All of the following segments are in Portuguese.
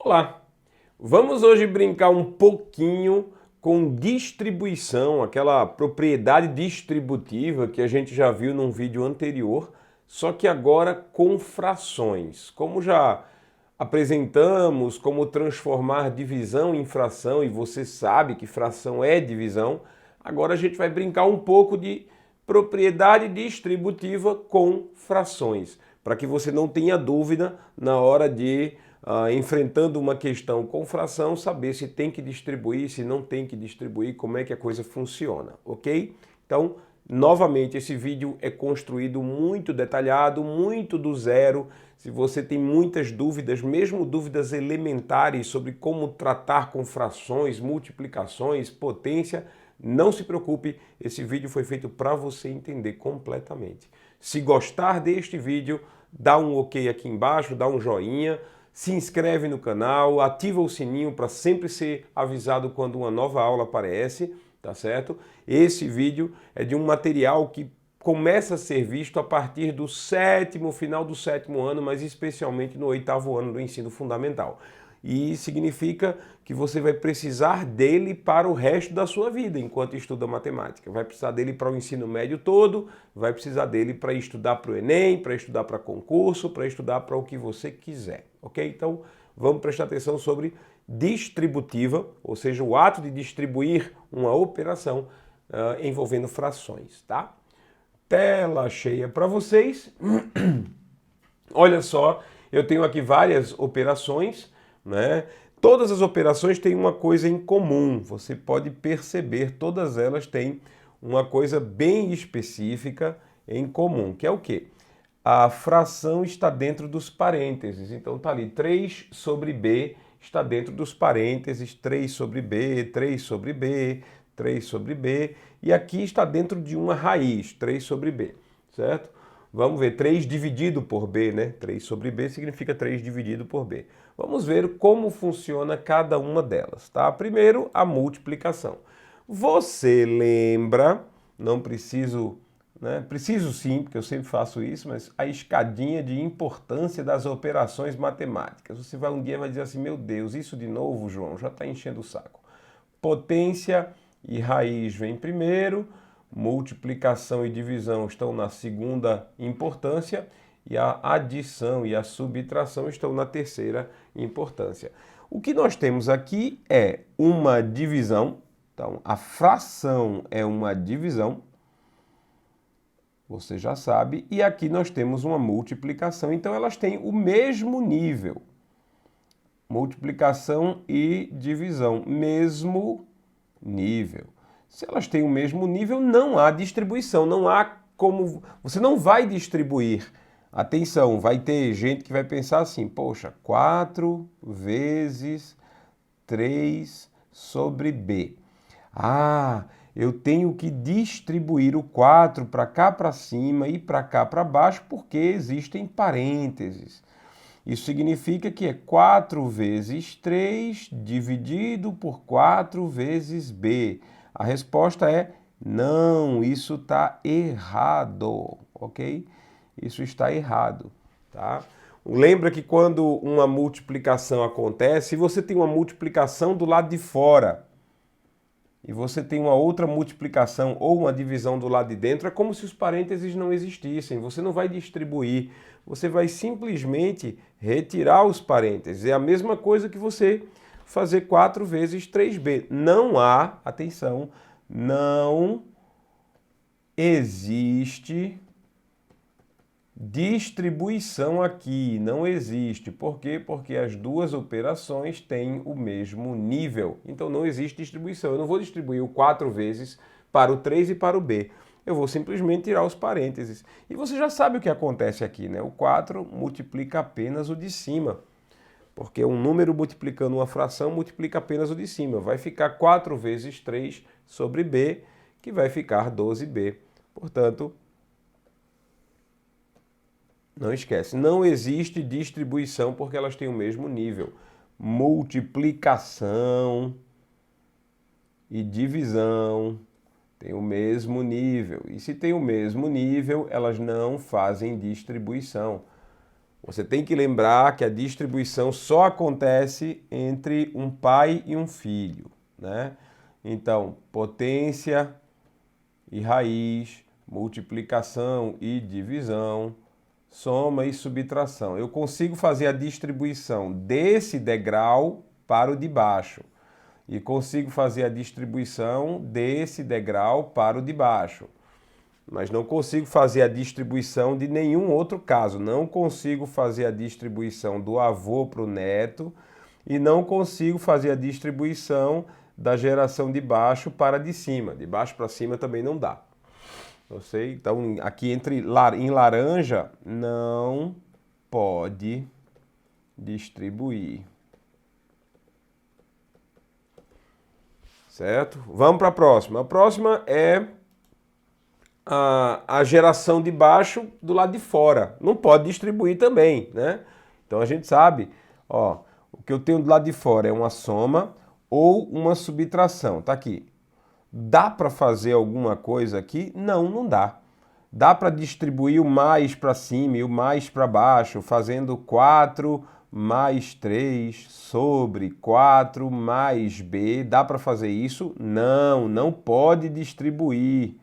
Olá! Vamos hoje brincar um pouquinho com distribuição, aquela propriedade distributiva que a gente já viu num vídeo anterior, só que agora com frações. Como já apresentamos como transformar divisão em fração, e você sabe que fração é divisão, agora a gente vai brincar um pouco de propriedade distributiva com frações, para que você não tenha dúvida na hora de enfrentando uma questão com fração, saber se tem que distribuir, se não tem que distribuir, como é que a coisa funciona, ok? Então, novamente, esse vídeo é construído muito detalhado, muito do zero. Se você tem muitas dúvidas, mesmo dúvidas elementares sobre como tratar com frações, multiplicações, potência, não se preocupe, esse vídeo foi feito para você entender completamente. Se gostar deste vídeo, dá um ok aqui embaixo, dá um joinha, se inscreve no canal, ativa o sininho para sempre ser avisado quando uma nova aula aparece, tá certo? Esse vídeo é de um material que começa a ser visto a partir do final do sétimo ano, mas especialmente no oitavo ano do ensino fundamental. E significa que você vai precisar dele para o resto da sua vida enquanto estuda matemática. Vai precisar dele para o ensino médio todo, vai precisar dele para estudar para o Enem, para estudar para concurso, para estudar para o que você quiser, ok? Então vamos prestar atenção sobre distributiva, ou seja, o ato de distribuir uma operação envolvendo frações, tá? Tela cheia para vocês. Olha só, eu tenho aqui várias operações, né? Todas as operações têm uma coisa em comum, você pode perceber, todas elas têm uma coisa bem específica em comum, que é o quê? A fração está dentro dos parênteses, então tá ali 3 sobre B está dentro dos parênteses, 3 sobre B, 3 sobre B, 3 sobre B, e aqui está dentro de uma raiz, 3 sobre B, certo? Vamos ver, 3 dividido por B, né? 3 sobre B significa 3 dividido por B. Vamos ver como funciona cada uma delas, tá? Primeiro, a multiplicação. Você lembra, não preciso, né? Preciso sim, porque eu sempre faço isso, mas a escadinha de importância das operações matemáticas. Você vai um dia e vai dizer assim, meu Deus, isso de novo, João, já está enchendo o saco. Potência e raiz vem primeiro, multiplicação e divisão estão na segunda importância e a adição e a subtração estão na terceira importância. O que nós temos aqui é uma divisão, então a fração é uma divisão, você já sabe, e aqui nós temos uma multiplicação, então elas têm o mesmo nível. Multiplicação e divisão, mesmo nível. Se elas têm o mesmo nível, não há distribuição, não há como... Você não vai distribuir. Atenção, vai ter gente que vai pensar assim, poxa, 4 vezes 3 sobre B. Ah, eu tenho que distribuir o 4 para cá para cima e para cá para baixo porque existem parênteses. Isso significa que é 4 vezes 3 dividido por 4 vezes B. A resposta é não, isso está errado, ok? Isso está errado, tá? Lembra que quando uma multiplicação acontece, você tem uma multiplicação do lado de fora e você tem uma outra multiplicação ou uma divisão do lado de dentro, é como se os parênteses não existissem. Você não vai distribuir, você vai simplesmente retirar os parênteses. É a mesma coisa que você fazer 4 vezes 3b. Não há, atenção, não existe distribuição aqui, não existe. Por quê? Porque as duas operações têm o mesmo nível. Então não existe distribuição. Eu não vou distribuir o 4 vezes para o 3 e para o B. Eu vou simplesmente tirar os parênteses. E você já sabe o que acontece aqui, né? O 4 multiplica apenas o de cima. Porque um número multiplicando uma fração multiplica apenas o de cima. Vai ficar 4 vezes 3 sobre B, que vai ficar 12B. Portanto, não esquece, não existe distribuição porque elas têm o mesmo nível. Multiplicação e divisão têm o mesmo nível. E se tem o mesmo nível, elas não fazem distribuição. Você tem que lembrar que a distribuição só acontece entre um pai e um filho, né? Então, potência e raiz, multiplicação e divisão, soma e subtração. Eu consigo fazer a distribuição desse degrau para o de baixo e consigo fazer a distribuição desse degrau para o de baixo. Mas não consigo fazer a distribuição de nenhum outro caso. Não consigo fazer a distribuição do avô para o neto e não consigo fazer a distribuição da geração de baixo para de cima. De baixo para cima também não dá. Então, aqui em laranja, não pode distribuir. Certo? Vamos para a próxima. A próxima é a geração de baixo do lado de fora. Não pode distribuir também, né? Então a gente sabe, ó, o que eu tenho do lado de fora é uma soma ou uma subtração. Tá aqui. Dá para fazer alguma coisa aqui? Não, não dá. Dá para distribuir o mais para cima e o mais para baixo, fazendo 4 mais 3 sobre 4 mais b. Dá para fazer isso? Não, não pode distribuir.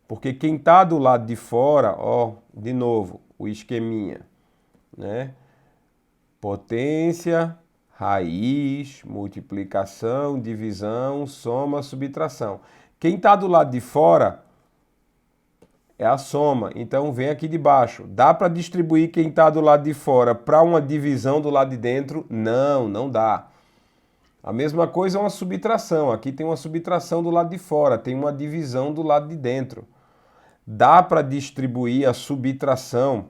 Porque quem está do lado de fora, ó, de novo, o esqueminha, né? Potência, raiz, multiplicação, divisão, soma, subtração. Quem está do lado de fora é a soma, então vem aqui de baixo. Dá para distribuir quem está do lado de fora para uma divisão do lado de dentro? Não, não dá. A mesma coisa é uma subtração. Aqui tem uma subtração do lado de fora, tem uma divisão do lado de dentro. Dá para distribuir a subtração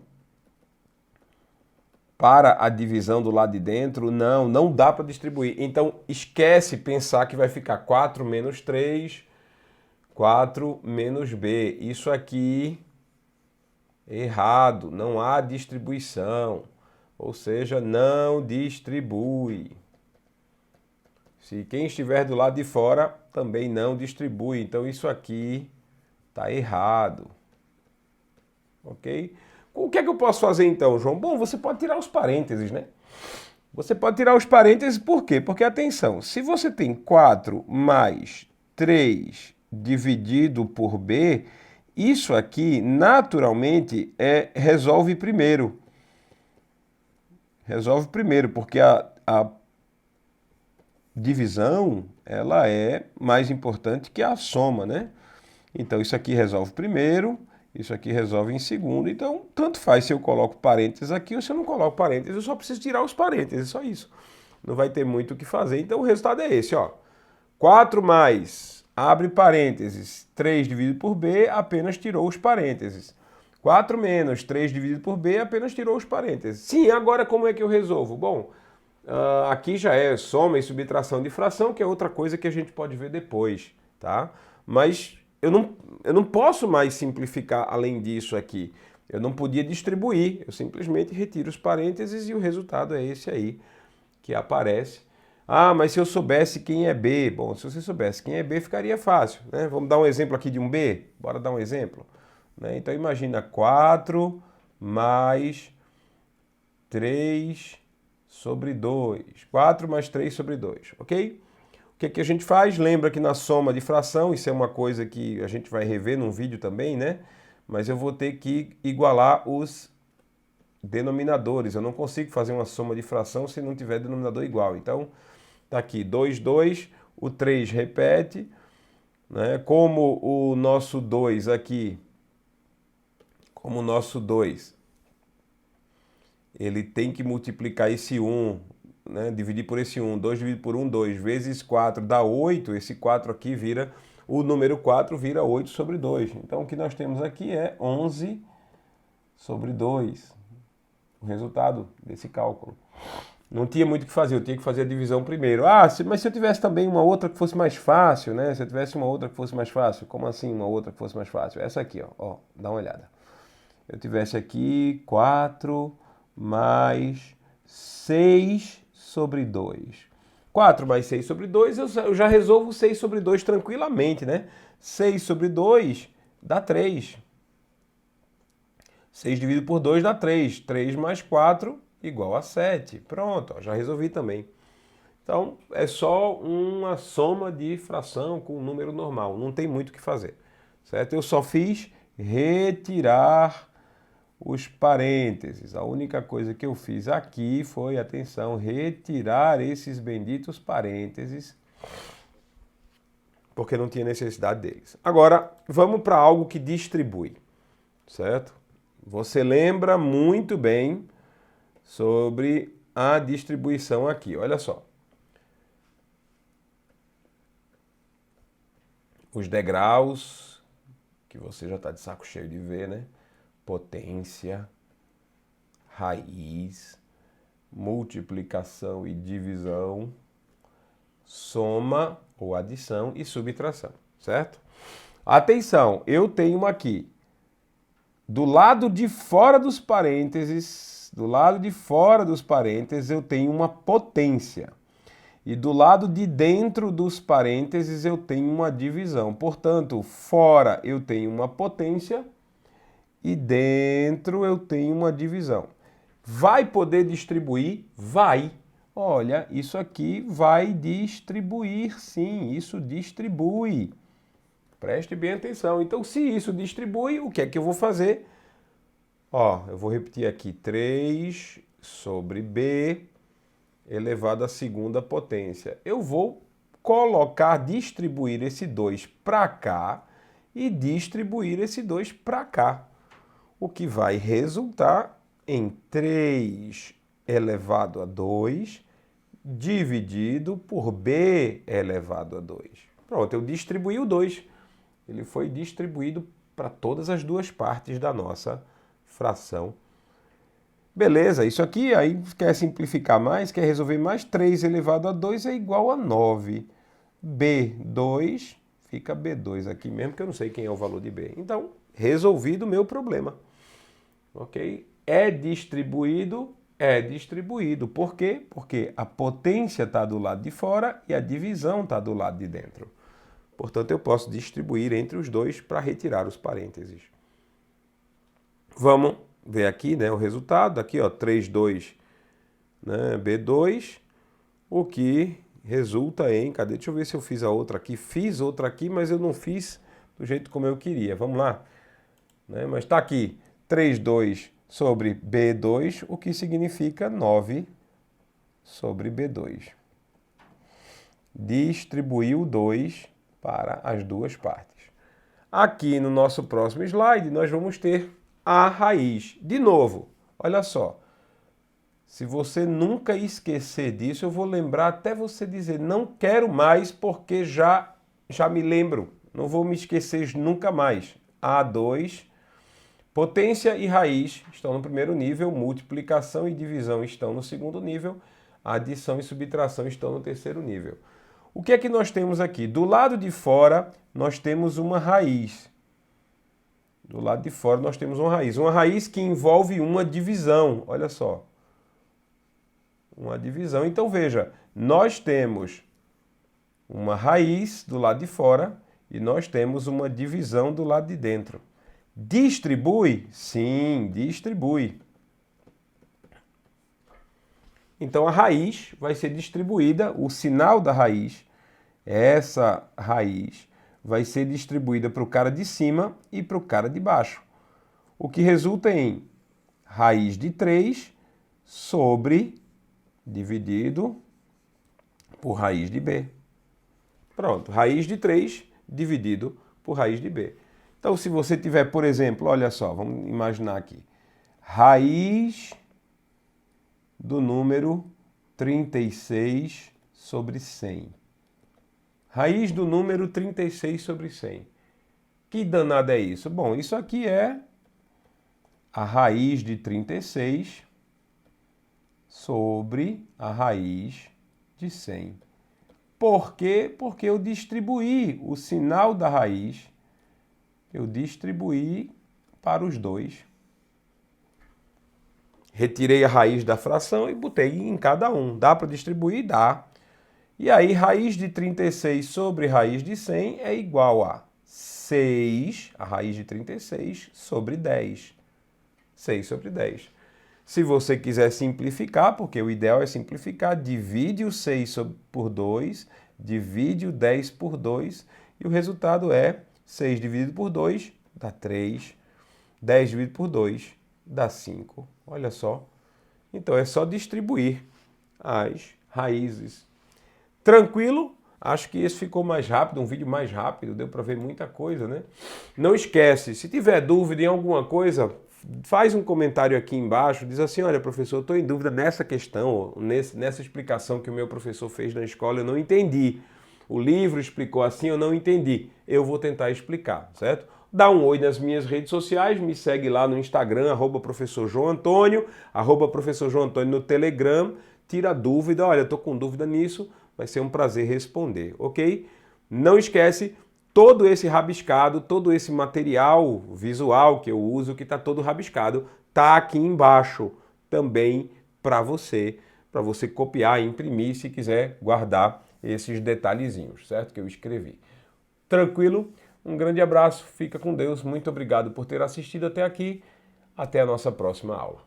para a divisão do lado de dentro? Não, não dá para distribuir. Então, esquece pensar que vai ficar 4 menos 3, 4 menos b. Isso aqui, errado, não há distribuição. Ou seja, não distribui. Se quem estiver do lado de fora, também não distribui. Então, isso aqui está errado. Ok? O que é que eu posso fazer então, João? Bom, você pode tirar os parênteses, né? Você pode tirar os parênteses por quê? Porque, atenção, se você tem 4 mais 3 dividido por b, isso aqui, naturalmente, resolve primeiro. Resolve primeiro, porque a divisão, ela é mais importante que a soma, né? Então, isso aqui resolve primeiro, isso aqui resolve em segundo. Então, tanto faz se eu coloco parênteses aqui ou se eu não coloco parênteses. Eu só preciso tirar os parênteses, só isso. Não vai ter muito o que fazer. Então, o resultado é esse, ó. 4 mais, abre parênteses, 3 dividido por b, apenas tirou os parênteses. 4 menos 3 dividido por b, apenas tirou os parênteses. Sim, agora como é que eu resolvo? Bom, aqui já é soma e subtração de fração, que é outra coisa que a gente pode ver depois, tá? Mas eu não posso mais simplificar além disso aqui. Eu não podia distribuir, eu simplesmente retiro os parênteses e o resultado é esse aí que aparece. Ah, mas se eu soubesse quem é B, bom, se você soubesse quem é B, ficaria fácil, né? Vamos dar um exemplo aqui de um B? Bora dar um exemplo. Né? Então imagina 4 mais 3 sobre 2. 4 mais 3 sobre 2, ok? O que a gente faz? Lembra que na soma de fração, isso é uma coisa que a gente vai rever num vídeo também, né? Mas eu vou ter que igualar os denominadores. Eu não consigo fazer uma soma de fração se não tiver denominador igual. Então, tá aqui 2, 2, o 3 repete, né? Como o nosso 2 aqui, como o nosso 2, ele tem que multiplicar esse 1, né? Dividir por esse 1, 2 dividido por 1, 2, vezes 4 dá 8, esse 4 aqui vira, o número 4 vira 8 sobre 2. Então, o que nós temos aqui é 11 sobre 2, o resultado desse cálculo. Não tinha muito o que fazer, eu tinha que fazer a divisão primeiro. Ah, mas se eu tivesse também uma outra que fosse mais fácil, né? Se eu tivesse uma outra que fosse mais fácil, como assim uma outra que fosse mais fácil? Essa aqui, ó, dá uma olhada. Eu tivesse aqui 4 mais 6 sobre 2. 4 mais 6 sobre 2, eu já resolvo 6 sobre 2 tranquilamente, né? 6 sobre 2 dá 3. 6 dividido por 2 dá 3. 3 mais 4 igual a 7. Pronto, ó, já resolvi também. Então, é só uma soma de fração com um número normal. Não tem muito o que fazer, certo? Eu só fiz retirar os parênteses. A única coisa que eu fiz aqui foi, atenção, retirar esses benditos parênteses, porque não tinha necessidade deles. Agora, vamos para algo que distribui, certo? Você lembra muito bem sobre a distribuição aqui. Olha só. Os degraus, que você já está de saco cheio de ver, né? Potência, raiz, multiplicação e divisão, soma ou adição e subtração, certo? Atenção, eu tenho aqui, do lado de fora dos parênteses, eu tenho uma potência. E do lado de dentro dos parênteses eu tenho uma divisão. Portanto, fora eu tenho uma potência e dentro eu tenho uma divisão. Vai poder distribuir? Vai. Olha, isso aqui vai distribuir, sim, isso distribui. Preste bem atenção. Então, se isso distribui, o que é que eu vou fazer? Ó, eu vou repetir aqui, 3 sobre B elevado à segunda potência. Eu vou distribuir esse 2 para cá e distribuir esse 2 para cá. O que vai resultar em 3 elevado a 2 dividido por B elevado a 2. Pronto, eu distribuí o 2. Ele foi distribuído para todas as duas partes da nossa fração. Beleza, isso aqui, aí quer simplificar mais, quer resolver mais, 3 elevado a 2 é igual a 9. B2, fica B2 aqui mesmo, que eu não sei quem é o valor de B. Então, resolvido o meu problema. Ok? É distribuído? É distribuído. Por quê? Porque a potência está do lado de fora e a divisão está do lado de dentro. Portanto, eu posso distribuir entre os dois para retirar os parênteses. Vamos ver aqui, né, o resultado. Aqui, ó, 3, 2, né, B2, o que resulta em... Cadê? Deixa eu ver se eu fiz a outra aqui. Fiz outra aqui, mas eu não fiz do jeito como eu queria. Vamos lá. Né, mas está aqui, 3, 2 sobre B2, o que significa 9 sobre B2. Distribuiu 2 para as duas partes. Aqui no nosso próximo slide, nós vamos ter a raiz. De novo, olha só. Se você nunca esquecer disso, eu vou lembrar até você dizer, não quero mais porque já me lembro. Não vou me esquecer nunca mais. A2, potência e raiz estão no primeiro nível, multiplicação e divisão estão no segundo nível, adição e subtração estão no terceiro nível. O que é que nós temos aqui? Do lado de fora, nós temos uma raiz. Do lado de fora nós temos uma raiz que envolve uma divisão, olha só. Uma divisão. Então veja, nós temos uma raiz do lado de fora e nós temos uma divisão do lado de dentro. Distribui? Sim, distribui. Então a raiz vai ser distribuída, o sinal da raiz, essa raiz, vai ser distribuída para o cara de cima e para o cara de baixo. O que resulta em raiz de 3 sobre, dividido por raiz de B. Pronto, raiz de 3 dividido por raiz de B. Então, se você tiver, por exemplo, olha só, vamos imaginar aqui, raiz do número 36 sobre 100. Raiz do número 36 sobre 100. Que danada é isso? Bom, isso aqui é a raiz de 36 sobre a raiz de 100. Por quê? Porque eu distribuí o sinal da raiz, eu distribuí para os dois. Retirei a raiz da fração e botei em cada um. Dá para distribuir? Dá. E aí, raiz de 36 sobre raiz de 100 é igual a 6, a raiz de 36, sobre 10. 6 sobre 10. Se você quiser simplificar, porque o ideal é simplificar, divide o 6 por 2, divide o 10 por 2 e o resultado é 6 dividido por 2 dá 3, 10 dividido por 2 dá 5. Olha só. Então é só distribuir as raízes. Tranquilo? Acho que esse ficou mais rápido, um vídeo mais rápido, deu para ver muita coisa, né? Não esquece, se tiver dúvida em alguma coisa, faz um comentário aqui embaixo, diz assim, olha professor, eu estou em dúvida nessa questão, nessa explicação que o meu professor fez na escola, eu não entendi. O livro explicou assim, eu não entendi. Eu vou tentar explicar, certo? Dá um oi nas minhas redes sociais, me segue lá no Instagram, @professor João Antônio, @professor João Antônio no Telegram, tira dúvida, olha, eu estou com dúvida nisso, vai ser um prazer responder, ok? Não esquece, todo esse rabiscado, todo esse material visual que eu uso, que está todo rabiscado, tá aqui embaixo também para você copiar e imprimir se quiser guardar esses detalhezinhos, certo? Que eu escrevi. Tranquilo? Um grande abraço, fica com Deus, muito obrigado por ter assistido até aqui, até a nossa próxima aula.